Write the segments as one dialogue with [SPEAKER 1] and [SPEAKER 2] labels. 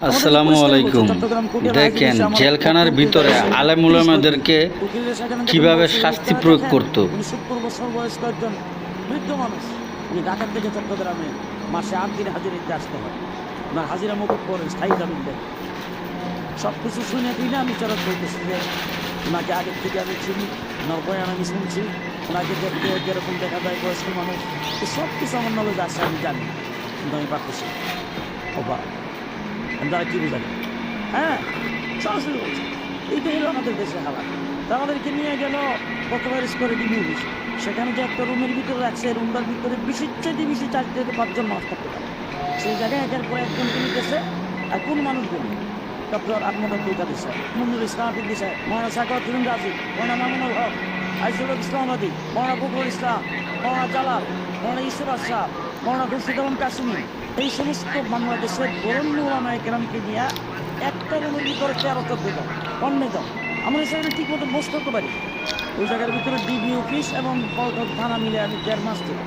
[SPEAKER 1] আসসালামু আলাইকুম। দেখেন জেলখানার ভিতরে আলেম উলামাদেরকে কিভাবে শাস্তি প্রয়োগ করতো।
[SPEAKER 2] 70 বছর বয়স্ক একজন বৃদ্ধ মানুষ, উনি ঢাকা থেকে চট্টগ্রামে মাসে 8 দিন হাজিরা দিতে আসতে হয়। ওনার হাজিরা মকুব করেন, স্থায়ী জামিন দেন। সব কিছু শুনে দিনে আমি চরক বলতেছি যে ওনাকে আগের থেকে আমি চিনি, ওনার বয়ান আমি শুনছি, ওনাকে দেখতে যেরকম দেখা যায় বয়স্ক মানুষ, সব কিছু আমার নলেজ আছে, আমি জানি, কিন্তু আমি পারতেছি অবাক তারা কি বোঝাবে। হ্যাঁ, সরাসরি বলছে এইটা হলো আমাদের দেশে হালাত। তা আমাদেরকে নিয়ে গেল কতবার করে ডিবি অফিস, সেখানে যে একটা রুমের ভিতরে রাখছে, রুমটার ভিতরে বেশি 4 থেকে 5 জন মানুষ থাকতে পারে। সেই জায়গায় একের পর একজনকে নিতেছে। আর কোন মানুষগুলি ডক্টর আহমদ আব্দুল কাদের সাহেব, মঞ্জুর ইসলাম আফিদ্দি সাহেব, মৌলানা সাকাউদ্দিন রাজি, মৌলানা মামুনুল হক, আইসুল ইসলামাবাদী, মৌলানা ফখরুল ইসলাম, মৌলানা জালাল, মৌলানা ইউসুফ আশরাফ, মৌলানা খুরশিদ আলম কাসিমি, এই সমস্ত বাংলাদেশের বরণ্য ওলামায়ে কেরামকে নিয়ে একটা রুমের ভিতরে 13 জন অন্যে জন আমরা সেখানে ঠিক মতো বসতে করতে পারি। ওই জায়গার ভিতরে ডিবি অফিস এবং পল্টন থানা মিলে আমি 1.5 মাস ছিল।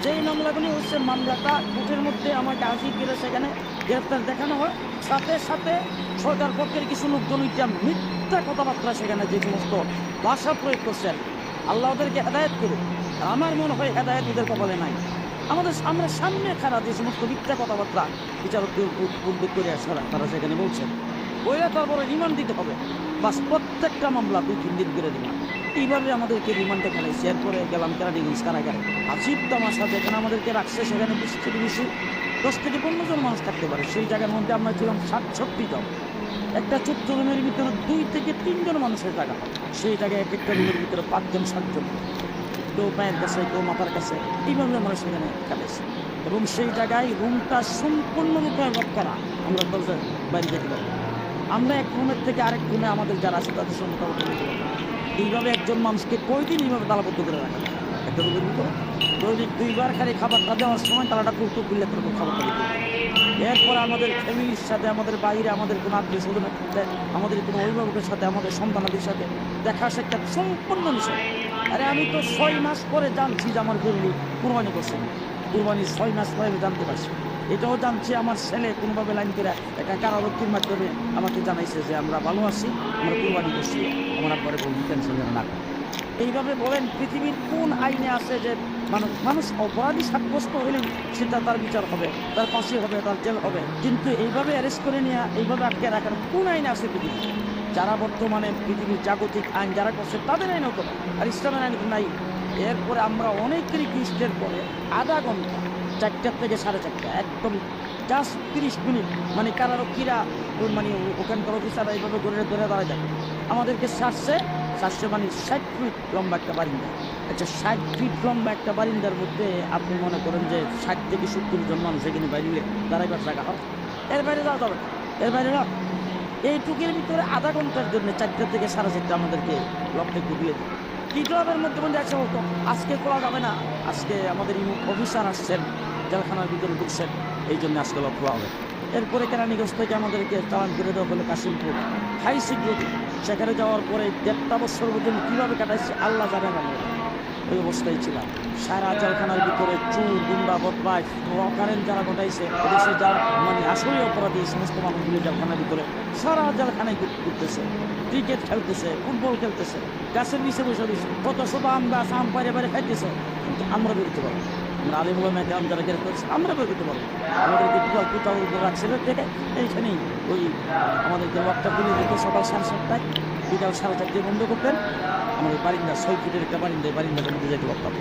[SPEAKER 2] যেই মামলাগুলি হচ্ছে, মামলাটা কোর্টের মধ্যে আমাকে হাজির করে সেখানে গ্রেফতার দেখানো হয়, সাথে সাথে সরকার পক্ষের কিছু লোকজন ওইটা মিথ্যা কথাবার্তা সেখানে যে সমস্ত ভাষা প্রয়োগ করছেন, আল্লাহ ওদেরকে হেদায়েত করুক। আমার মনে হয় হেদায়েত ওদের কপালে নাই। আমরা সামনে খারাপ যে সমস্ত মিথ্যা কথাবার্তা বিচারকদের উল্লেখ করে তারা সেখানে বলছেন, ওইরা তারপরে রিমান্ড দিতে হবে। বাস প্রত্যেকটা মামলা 2-3 দিন করে রিমান্ড। এইভাবে আমাদেরকে রিমান্ডে খেলাইছে। এরপরে গেলাম কেরানীগঞ্জ কারাগারে। আজীব তামাশা, যেখানে আমাদেরকে রাখছে সেখানে 20 থেকে বেশি 10 থেকে 15 জন মানুষ থাকতে পারে। সেই জায়গার মধ্যে আমরা ছিলাম 60-70 জন। একটা ছোট্ট রুমের ভিতরে 2 থেকে 3 জন মানুষের জায়গা, সেই জায়গায় এক একটা রুমের ভিতরে 5 জন 7 জন, কেউ পায়ের কাছে, কেউ মাথার কাছে, এইভাবে আমরা সেখানে কাটাইছি। এবং সেই জায়গায় রুমটা সম্পূর্ণরূপে লক করা, আমরা দরজা বাইরে যেতে পারি। আমরা এক রুমের থেকে আরেক রুমে আমাদের যারা আছে তাদের সঙ্গে কথা বলতে পারি। এইভাবে একজন মানুষকে কয়দিন এইভাবে তালাবদ্ধ করে রাখা যায় একটা রুমের ভিতরে? দৈনিক 2 বার খালি খাবারটা দেওয়ার সময় তালাটা খুলতে খুললে তারপর খাবারটা দিতে হবে। এরপর আমাদের ফ্যামিলির সাথে, আমাদের বাইরে আমাদের কোনো আত্মীয় স্বজনের সাথে, আমাদের কোনো অভিভাবকের সাথে, আমাদের সন্তানাদের সাথে দেখা সাক্ষাৎ সম্পূর্ণ বিষয়। আরে আমি তো 6 মাস পরে জানছি যে আমার গরু কুরবানি করছে। কুরবানির 6 মাস পরে আমি জানতে পারছি। এটাও জানছি আমার ছেলে কোনোভাবে লাইন করে একটা কারারক্ষীর মাধ্যমে আমাকে জানাইছে যে আমরা ভালো আছি, আমরা কুরবানি করছি, আমার পরে কোনো টেনশন যেন না করে। এইভাবে বলেন পৃথিবীর কোন আইনে আছে যে মানুষ অপরাধী সাব্যস্ত হলেও সেটা তার বিচার হবে, তার ফাঁসি হবে, তার জেল হবে, কিন্তু এইভাবে অ্যারেস্ট করে নেওয়া, এইভাবে আটকে রাখার কোন আইন আছে পৃথিবী? যারা বর্তমানে পৃথিবীর জাগতিক আইন যারা করছে তাদের আইন হতো, আর ইসলামের আইন নাই। এরপরে আমরা অনেক রিকোয়েস্টের পরে আধা ঘন্টা, 4টা থেকে 4:30, একদম জাস্ট 30 মিনিট, মানে কারারক্ষীরা মানে ওখানকার অফিসাররা এইভাবে ধরে দাঁড়ায় থাকে। আমাদেরকে ছাড়ছে মানে 60 ফিট লম্বা একটা বারিন্দা। আচ্ছা, 60 ফিট লম্বা একটা বারিন্দার মধ্যে আপনি মনে করেন যে 60 থেকে 70 জন মানুষ এখানে বাইরে দাঁড়াইবার জায়গা হয়? এর বাইরে যাওয়া যাবে, এর বাইরে না। এইটুকের ভিতরে আধা ঘন্টার জন্য 4টা থেকে 4:30 আমাদেরকে লকটে ঘুরিয়ে দেয়। টিটলের মধ্যে একশো বলতো আজকে করা যাবে না, আজকে আমাদের অফিসার আসছেন, জেলখানার ভিতরে ঢুকছেন, এই জন্য আজকে লক খোলা হবে। এরপরে কেরানীগঞ্জ থেকে আমাদেরকে চালান করে দেওয়া হলো কাশিমপুর হাই সিকিউরিটি। সেখানে যাওয়ার পরে 1.5 বছর পর্যন্ত কীভাবে কাটাইছে আল্লাহ জানেন। আমরা ওই অবস্থায় ছিলাম। সারা জেলখানার ভিতরে চুর, গুন্ডা, বদমাইশ, কারেন্ট যারা ঘটাইছে, এদেশে যারা মানে আসলে অপরাধী, এই সমস্ত মানুষগুলো জেলখানার ভিতরে সারা জেলখানায় ঘুরতেছে, ক্রিকেট খেলতেছে, ফুটবল খেলতেছে, গাছের নিচে বসে দিয়েছে, কত ছোট আম গাছ, আম পারে খাইতেছে, কিন্তু আমরা বেরোতে পারবো। আমরা আলিমুল মেকাম যারা গ্রেফতার করছে আমরা বেরোতে পারবো। আমাদেরকে কোথাও রাখছিল থেকে এইখানেই ওই আমাদেরকে লকটা খুলে দিত সকাল 7:30, বিকাল 4:30 বন্ধ করতেন। আমাদের বারিন্দা 6 ফিটের একটা বারিন্দার মধ্যে যেতে পারতাম।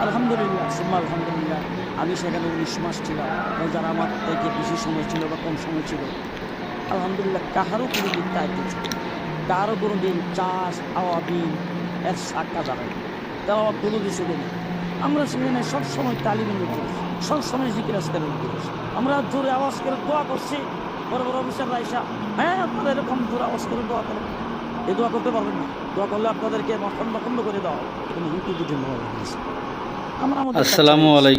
[SPEAKER 2] আলহামদুলিল্লাহ, আলহামদুলিল্লাহ, আমি সেখানে 19 মাস ছিলাম। যারা আমার থেকে বেশি সময় ছিল বা কম সময় ছিল, আলহামদুলিল্লাহ, কাহারও কোনো দিন দায়িত্ব ছিল, কারও কোনো দিন চাষ আওয়াবিন এর সাক্ষা জানাই তাও কোনো কিছু নেই। আমরা সেখানে সবসময় তালিমের লোক করেছি, সবসময় জিকির আজকালের লোক করেছি। আমরা জোরে আওয়াজ করে দোয়া করছি, বড় বড় অফিসার রাইসা, হ্যাঁ আপনারা এরকম জোরে আওয়াজ করে দোয়া করেন। এই দোয়া করতে পারবেন না, দোয়া করলে আপনাদেরকে খন্ড করে দেওয়া কোনো হুমকি বুঝে নেওয়া হয়েছে। আমরা
[SPEAKER 1] আসসালামু আলাইকুম।